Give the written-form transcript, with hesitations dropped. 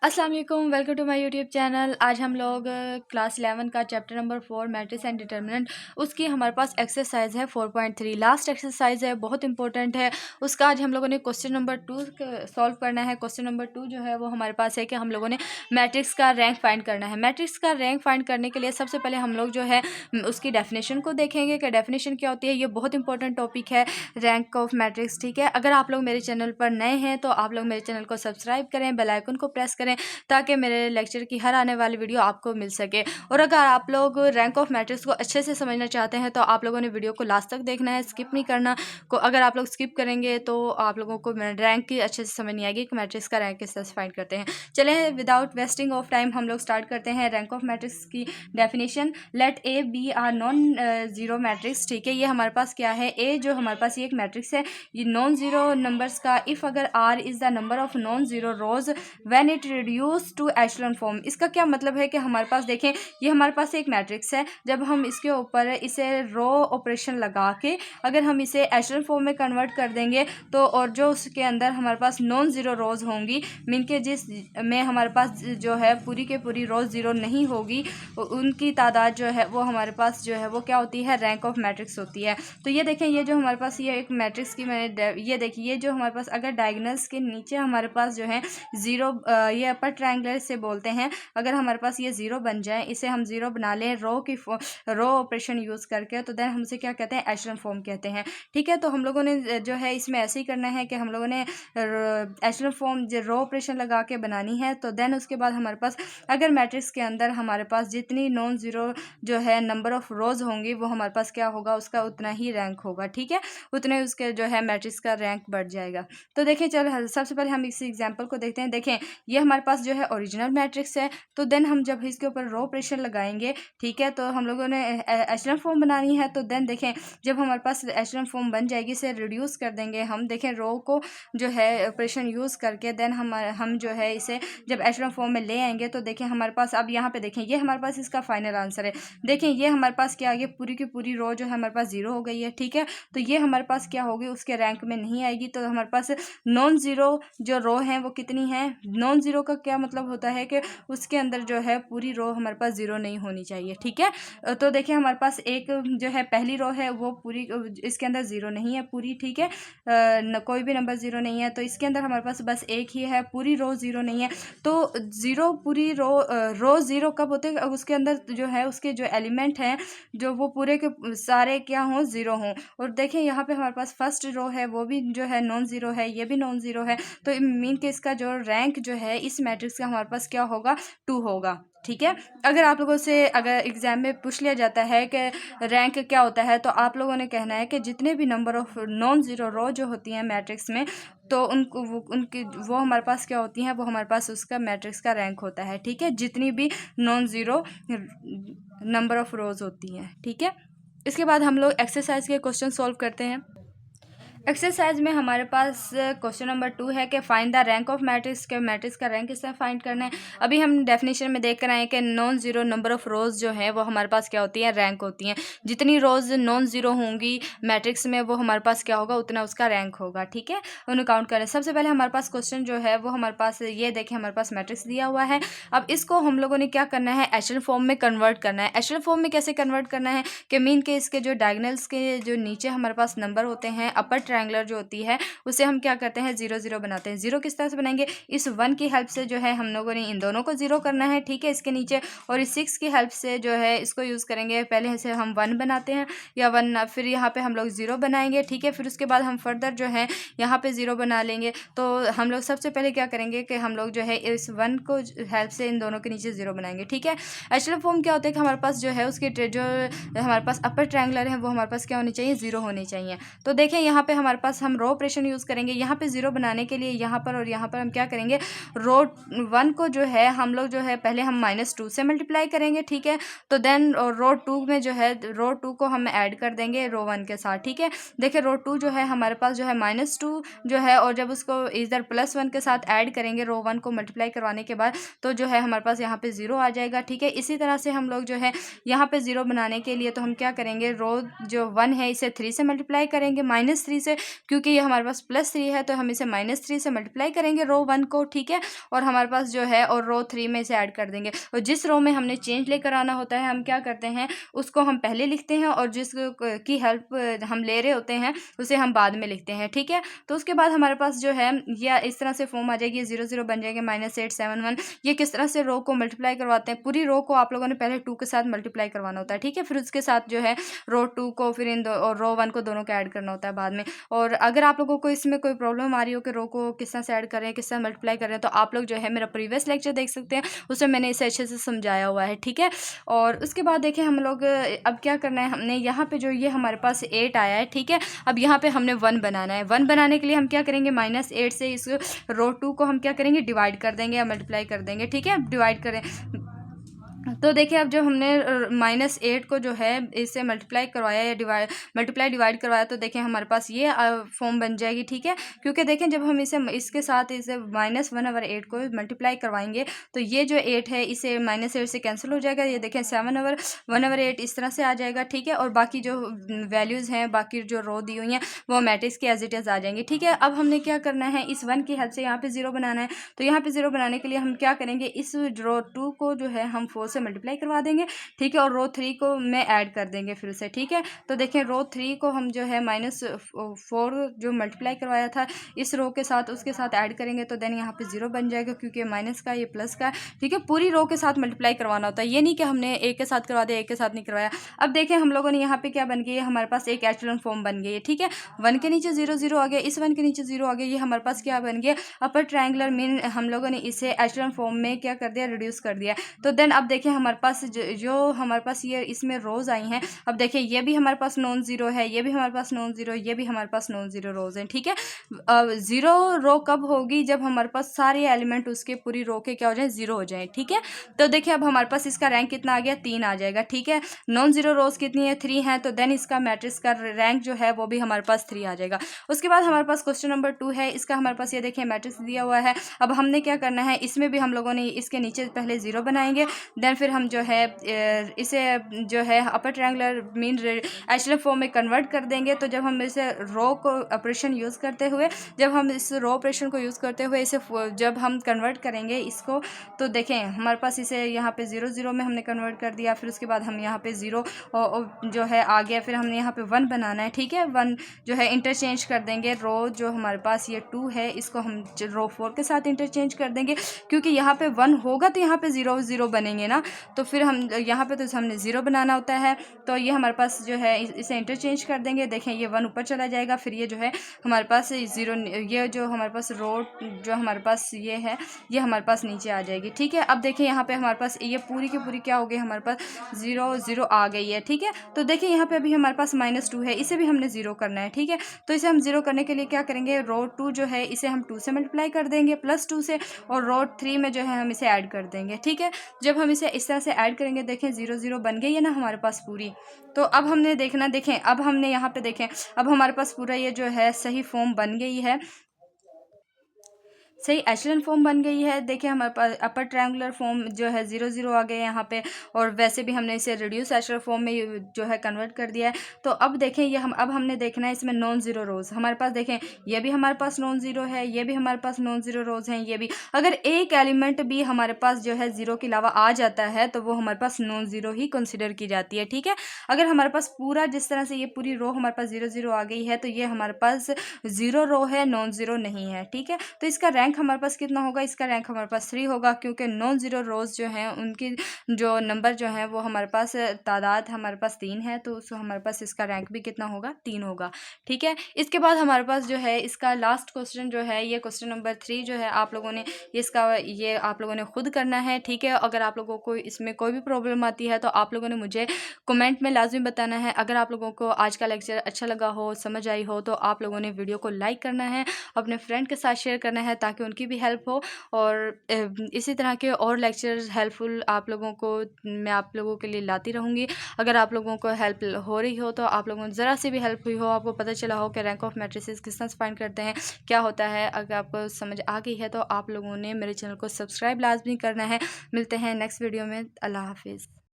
अस्सलाम वालेकुम, welcome to my YouTube channel. आज हम लोग क्लास 11 का chapter number 4 matrix and determinant, उसकी हमारे पास एक्सरसाइज है 4.3। लास्ट एक्सरसाइज है, बहुत इंपॉर्टेंट है। उसका आज हम लोगों ने क्वेश्चन नंबर 2 सॉल्व करना है। क्वेश्चन नंबर 2 जो है वो हमारे पास है कि हम लोगों ने मैट्रिक्स का रैंक फाइंड करना है। मैट्रिक्स का रैंक फाइंड करने के लिए सबसे पहले हम लोग जो है उसकी डेफिनेशन को देखेंगे कि डेफिनेशन क्या होती है। ये बहुत इंपॉर्टेंट टॉपिक है, रैंक ऑफ मैट्रिक्स। ठीक है, अगर आप लोग मेरे चैनल पर नए हैं तो आप लोग मेरे चैनल को सब्सक्राइब करें, बेल आइकन को प्रेस करें ताकि मेरे लेक्चर की हर आने वाली वीडियो आपको मिल सके। और अगर आप लोग रैंक ऑफ मैट्रिक्स को अच्छे से समझना चाहते हैं तो आप लोगों ने वीडियो को लास्ट तक देखना है, स्किप नहीं करना। अगर आप लोग स्किप करेंगे तो आप लोगों को रैंक की अच्छे से समझ नहीं आएगी कि मैट्रिक्स का रैंक किस तरह से फाइंड करते हैं। चलें, विदाउट वेस्टिंग ऑफ टाइम हम लोग स्टार्ट करते हैं। रैंक ऑफ मैट्रिक्स की definition, let A B are non zero matrix. ठीक है, ये हमारे पास क्या है, ए जो हमारे पास ये एक मैट्रिक्स है, ये नॉन जीरो नंबर्स का। इफ़ अगर R is the number of non zero rows when it reduce to echelon form. इसका क्या मतलब है कि हमारे पास देखें, ये हमारे पास एक मैट्रिक्स है। जब हम इसके ऊपर इसे रो ऑपरेशन लगा के अगर हम इसे एशेलॉन फॉर्म में कन्वर्ट कर देंगे तो, और जो उसके अंदर हमारे पास नॉन ज़ीरो रोज़ होंगी, मीन के जिस में हमारे पास जो है पूरी के पूरी रोज़ ज़ीरो नहीं होगी, उनकी तादाद जो है वो हमारे पास जो है वो क्या होती है, रैंक ऑफ मैट्रिक्स होती है। तो ये देखें, ये जो हमारे पास ये एक मैट्रिक्स की मैंने ये देखिए, ये जो हमारे पास अगर डायगोनल्स के नीचे हमारे पास जो है ज़ीरो, ये अपर ट्रायंगुलर से बोलते हैं। अगर हमारे पास ये ज़ीरो बन जाए, इसे हम ज़ीरो बना लें रो ऑपरेशन यूज़ करके, तो देन हमसे क्या कहते हैं, एशेलॉन फॉर्म कहते हैं। ठीक है, तो हम लोगों ने जो है इसमें ऐसे ही करना है कि हम लोगों ने एशेलॉन फॉर्म रो ऑपरेशन लगा के बनानी है। तो देन उसके बाद हमारे पास अगर मैट्रिक्स के अंदर हमारे पास जितनी नॉन ज़ीरो जो है नंबर ऑफ़ रोज़ होंगी, वो हमारे पास क्या होगा, उसका उतना ही रैंक होगा। ठीक है, उतने उसके जो है मैट्रिक्स का रैंक बढ़ जाएगा। तो देखिए, चलो सबसे पहले हम इस एग्जाम्पल को देखते हैं। देखें, ये हमारे पास जो है ओरिजिनल मैट्रिक्स है। तो देन हम जब इसके ऊपर रो ऑपरेशन लगाएंगे, ठीक है, तो हम लोगों ने एशेलॉन फॉर्म बनानी है। तो देन देखें, जब हमारे पास एशेलॉन फॉर्म बन जाएगी, इसे रिड्यूस कर देंगे हम। देखें, रो को जो है ऑपरेशन यूज़ करके देन हम जो है इसे जब एशेलॉन फॉर्म में ले आएंगे, तो देखें हमारे पास अब यहाँ पे देखें, ये हमारे पास इसका फाइनल आंसर है। देखें, ये हमारे पास क्या आ गया, पूरी की पूरी रो जो है हमारे पास ज़ीरो हो गई है। ठीक है, तो ये हमारे पास क्या होगी, उसके रैंक में नहीं आएगी। तो हमारे पास नॉन ज़ीरो जो रो हैं वो कितनी है, नॉन ज़ीरो का क्या मतलब होता है कि उसके अंदर जो है पूरी रो हमारे पास ज़ीरो नहीं होनी चाहिए। ठीक है, तो देखिए हमारे पास एक जो है पहली रो है वो पूरी, इसके अंदर ज़ीरो नहीं है पूरी। ठीक है, कोई भी नंबर ज़ीरो नहीं है, तो इसके अंदर हमारे पास बस एक ही है, पूरी रो ज़ीरो नहीं है। तो ज़ीरो पूरी रो ज़ीरो कब होते हैं, उसके अंदर जो है उसके जो एलिमेंट हैं जो वो पूरे के सारे क्या हों, ज़ीरो हों। और देखें यहाँ पे हमारे पास फर्स्ट रो है, वो भी जो है नॉन ज़ीरो है, ये भी नॉन ज़ीरो है। तो मीन के इसका जो रैंक जो है इस मैट्रिक्स का हमारे पास क्या होगा, 2 होगा। ठीक है, अगर आप लोगों से अगर एग्ज़ाम में पूछ लिया जाता है कि रैंक क्या होता है, तो आप लोगों ने कहना है कि जितने भी number of non zero row जो होती हैं मैट्रिक्स में, तो वो हमारे पास क्या होती हैं, वो हमारे पास उसका मैट्रिक्स का रैंक होता है। ठीक है, जितनी भी नॉन ज़ीरो नंबर ऑफ़ रोज़ होती हैं। ठीक है, इसके बाद हम लोग एक्सरसाइज के क्वेश्चन सॉल्व करते हैं। एक्सरसाइज में हमारे पास क्वेश्चन नंबर 2 है कि find the rank of matrix के मैट्रिक्स का रैंक किस तरह फाइंड करना है। अभी हम डेफिनेशन में देख कर आए कि नॉन ज़ीरो नंबर ऑफ़ रोज़ जो है वो हमारे पास क्या होती हैं, रैंक होती हैं। जितनी रोज़ नॉन ज़ीरो होंगी मैट्रिक्स में, वो हमारे पास क्या होगा, उतना उसका रैंक होगा। ठीक है, उन्हें काउंट करें। सबसे पहले हमारे पास क्वेश्चन जो है वो हमारे पास ये देखें, हमारे पास मैट्रिक्स दिया हुआ है। अब इसको हम लोगों ने क्या करना है, एशेलॉन फॉर्म में कन्वर्ट करना है। एशेलॉन फॉर्म में कैसे कन्वर्ट करना है कि मीन के इसके जो डायगोनल्स के जो नीचे हमारे पास नंबर होते हैं, अपर ट्रायंगुलर जो होती है, उसे हम क्या करते हैं, ज़ीरो ज़ीरो बनाते हैं। ज़ीरो किस तरह से बनाएंगे, इस 1 की हेल्प से जो है हम लोगों ने इन दोनों को ज़ीरो करना है। ठीक है, इसके नीचे, और इस 6 की हेल्प से जो है इसको यूज़ करेंगे। पहले से हम 1 बनाते हैं या 1, फिर यहाँ पे हम लोग ज़ीरो बनाएंगे। ठीक है, फिर उसके बाद हम फर्दर जो है यहाँ पे ज़ीरो बना लेंगे। तो हम लोग सबसे पहले क्या करेंगे कि हम लोग जो है इस 1 को हेल्प से इन दोनों के नीचे ज़ीरो बनाएंगे। ठीक है, एशेलॉन फॉर्म क्या होता है कि हमारे पास जो है उसके जो हमारे पास अपर ट्रायंगुलर है वो हमारे पास क्या होनी चाहिए, ज़ीरो होनी चाहिए। तो देखें, यहाँ पे हमारे पास हम रो ऑपरेशन यूज़ करेंगे। यहाँ पे ज़ीरो बनाने के लिए यहाँ पर और यहाँ पर हम क्या करेंगे, रो 1 को जो है हम लोग जो है पहले हम -2 से मल्टीप्लाई करेंगे। ठीक है, तो देन रो 2 में जो है रो 2 को हम ऐड कर देंगे रो 1 के साथ। ठीक है, देखिए रो 2 जो है हमारे पास जो है -2 जो है, और जब उसको इधर +1 के साथ ऐड करेंगे रो 1 को मल्टीप्लाई करवाने के बाद, तो जो है हमारे पास यहाँ पे ज़ीरो आ जाएगा। ठीक है, इसी तरह से हम लोग जो है यहाँ पे ज़ीरो बनाने के लिए तो हम क्या करेंगे, रो जो 1 है इसे 3 से मल्टीप्लाई करेंगे, -3 से। से, क्योंकि ये हमारे पास +3 है तो हम इसे -3 से मल्टीप्लाई करेंगे रो 1 को, ठीक है, और हमारे पास जो है और रो 3 में इसे ऐड कर देंगे। और जिस रो में हमने चेंज लेकर आना होता है हम क्या करते हैं, उसको हम पहले लिखते हैं, और जिस की हेल्प हम ले रहे होते हैं उसे हम बाद में लिखते हैं, ठीक है। तो उसके बाद हमारे पास जो है या इस तरह से फॉर्म आ जाएगी, 0 0 बन जाएंगे, -8 7 1। ये किस तरह से रो को मल्टीप्लाई करवाते हैं, पूरी रो को आप लोगों ने पहले 2 के साथ मल्टीप्लाई करवाना होता है, ठीक है, फिर उसके साथ जो है रो 2 को, फिर इन दो और रो 1 को दोनों को ऐड करना होता है बाद में। और अगर आप लोगों को इसमें कोई प्रॉब्लम आ रही हो कि रो को किस तरह से ऐड करें, किस तरह मल्टीप्लाई करें, तो आप लोग जो है मेरा प्रीवियस लेक्चर देख सकते हैं, उसमें मैंने इसे अच्छे से समझाया हुआ है, ठीक है। और उसके बाद देखें हम लोग अब क्या करना है, हमने यहाँ पे जो ये हमारे पास 8 आया है, ठीक है, अब यहाँ पे हमने 1 बनाना है। 1 बनाने के लिए हम क्या करेंगे, -8 से इस रो 2 को हम क्या करेंगे, डिवाइड कर देंगे या मल्टीप्लाई कर देंगे, ठीक है, डिवाइड करें। तो देखिए अब जब हमने -8 को जो है इससे मल्टीप्लाई करवाया या डिवाइड करवाया, तो देखें हमारे पास ये फॉर्म बन जाएगी, ठीक है, क्योंकि देखें जब हम इसे इसके साथ इसे -1/8 को मल्टीप्लाई करवाएंगे तो ये जो 8 है इसे -8 से कैंसिल हो जाएगा, ये देखें 7/1/8 इस तरह से आ जाएगा, ठीक है, और बाकी जो वैल्यूज़ हैं, बाकी जो रो दी हुई हैं वो मैट्रिक्स के एज इट इज़ आ जाएंगी, ठीक है। अब हमने क्या करना है, इस 1 की हेल्प से यहाँ पे 0 बनाना है, तो यहाँ पे 0 बनाने के लिए हम क्या करेंगे, इस रो 2 को जो है हम 4 से मल्टीप्लाई करवा देंगे, ठीक है, और रो 3 को में ऐड कर देंगे फिर से, ठीक है। तो देखें रो 3 को हम जो है -4 जो मल्टीप्लाई करवाया था इस रो के साथ उसके साथ ऐड करेंगे, तो देन यहाँ पे 0 बन जाएगा, क्योंकि माइनस का ये प्लस का, ठीक है, पूरी रो के साथ मल्टीप्लाई करवाना होता है, ये नहीं कि हमने एक के साथ करवा दिया एक के साथ नहीं करवाया। अब देखें हम लोगों ने यहाँ पे क्या बन गई है, हमारे पास एक एचेलॉन फॉर्म बन गई है, ठीक है, 1 के नीचे 0 0 आ गया, इस 1 के नीचे 0 आ गया, ये हमारे पास क्या बन गया, अपर ट्रायंगुलर मीन हम लोगों ने इसे एचेलॉन फॉर्म में क्या कर दिया, रिड्यूस कर दिया। तो देन अब देखें हमारे पास जो हमारे पास ये इसमें रोज आई हैं, अब देखिए ये भी हमारे पास नॉन जीरो है, ये भी हमारे पास नॉन जीरो, ये भी हमारे पास नॉन जीरो रोज हैं, ठीक है। जीरो रो कब होगी, जब हमारे पास सारे एलिमेंट उसके पूरी रो के क्या हो जाए, जीरो हो जाए, ठीक है। तो देखिए अब हमारे पास इसका रैंक कितना आ गया, 3 आ जाएगा, ठीक है। नॉन जीरो रोज कितनी है, 3 है, तो देन इसका मैट्रिक्स का रैंक जो है वो भी हमारे पास 3 आ जाएगा। उसके बाद हमारे पास क्वेश्चन नंबर 2 है, इसका हमारे पास ये देखिए मैट्रिक्स दिया हुआ है। अब हमने क्या करना है, इसमें भी हम लोगों ने इसके नीचे पहले 0 बनाएंगे, देन फिर हम जो है इसे जो है upper triangular mean echelon form में कन्वर्ट कर देंगे। तो जब हम इसे रो को ऑपरेशन यूज़ करते हुए, जब हम इस रो ऑपरेशन को यूज़ करते हुए इसे जब हम कन्वर्ट करेंगे इसको, तो देखें हमारे पास इसे यहाँ पे 0 0 में हमने कन्वर्ट कर दिया, फिर उसके बाद हम यहाँ पे 0 जो है आ गया, फिर हमने यहाँ पे 1 बनाना है, ठीक है, 1 जो है इंटरचेंज कर देंगे। रो जो हमारे पास ये 2 है इसको हम रो 4 के साथ इंटरचेंज कर देंगे, क्योंकि यहाँ पे 1 होगा तो यहाँ पे 0 0 बनेंगे ना, तो फिर हम यहाँ पे तो हमने 0 बनाना होता है, तो ये हमारे पास जो है इसे इंटरचेंज कर देंगे। देखें ये 1 ऊपर चला जाएगा, फिर ये जो है हमारे पास 0, ये जो हमारे पास रो जो हमारे पास ये है ये हमारे पास नीचे आ जाएगी, ठीक है। अब देखिए यहाँ पे हमारे पास ये पूरी की पूरी क्या हो गई, हमारे पास 0 0 आ गई है, ठीक है। तो देखिए यहाँ पे अभी हमारे पास -2 है, इसे भी हमने 0 करना है, ठीक है। तो इसे हम 0 करने के लिए क्या करेंगे, रो 2 जो है इसे हम 2 से मल्टीप्लाई कर देंगे +2 से, और रो 3 में जो है हम इसे ऐड कर देंगे, ठीक है। जब हम इसे इस तरह से ऐड करेंगे, देखें 0 0 बन गई है ना हमारे पास पूरी। तो अब हमने देखना, देखें अब हमने यहाँ पे देखें अब हमारे पास पूरा ये जो है सही फॉर्म बन गई है, सही एचेलॉन फॉर्म बन गई है। देखिए हमारे पास अपर ट्रायंगुलर फॉर्म जो है 0 0 आ गए यहाँ पे, और वैसे भी हमने इसे रिड्यूस एचेलॉन फॉर्म में जो है कन्वर्ट कर दिया है। तो अब देखें ये अब हमने देखना है इसमें नॉन जीरो रोज हमारे पास, देखें ये भी हमारे पास नॉन जीरो है, ये भी हमारे पास नॉन जीरो रोज हैं, ये भी अगर एक एलिमेंट भी हमारे पास जो है जीरो के अलावा आ जाता है तो वो हमारे पास नॉन जीरो ही कंसिडर की जाती है, ठीक है। अगर हमारे पास पूरा जिस तरह से ये पूरी रो हमारे पास 0 0 आ गई है तो ये हमारे पास जीरो रो है, नॉन जीरो नहीं है, ठीक है। तो इसका रैंक हमारे पास कितना होगा, इसका रैंक हमारे पास 3 होगा, क्योंकि नॉन जीरो रोज जो हैं उनकी जो नंबर जो है वो हमारे पास तादाद हमारे पास 3 है, तो हमारे पास इसका रैंक भी कितना होगा, 3 होगा, ठीक है। इसके बाद हमारे पास जो है इसका लास्ट क्वेश्चन जो है ये क्वेश्चन नंबर 3 जो है आप लोगों ने इसका ये आप लोगों ने खुद करना है, ठीक है। अगर आप लोगों को इसमें कोई भी प्रॉब्लम आती है तो आप लोगों ने मुझे कमेंट में लाजमी बताना है। अगर आप लोगों को आज का लेक्चर अच्छा लगा हो, समझ आई हो, तो आप लोगों ने वीडियो को लाइक करना है, अपने फ्रेंड के साथ शेयर करना है ताकि उनकी भी हेल्प हो, और इसी तरह के और लेक्चर्स हेल्पफुल आप लोगों को मैं आप लोगों के लिए लाती रहूँगी। अगर आप लोगों को हेल्प हो रही हो तो आप लोगों को ज़रा सी भी हेल्प हुई हो, आपको पता चला हो कि रैंक ऑफ मैट्रिसेस किस तरह से फाइंड करते हैं, क्या होता है, अगर आपको समझ आ गई है तो आप लोगों ने मेरे चैनल को सब्सक्राइब लाजमी करना है। मिलते हैं नेक्स्ट वीडियो में। अल्लाह हाफिज़।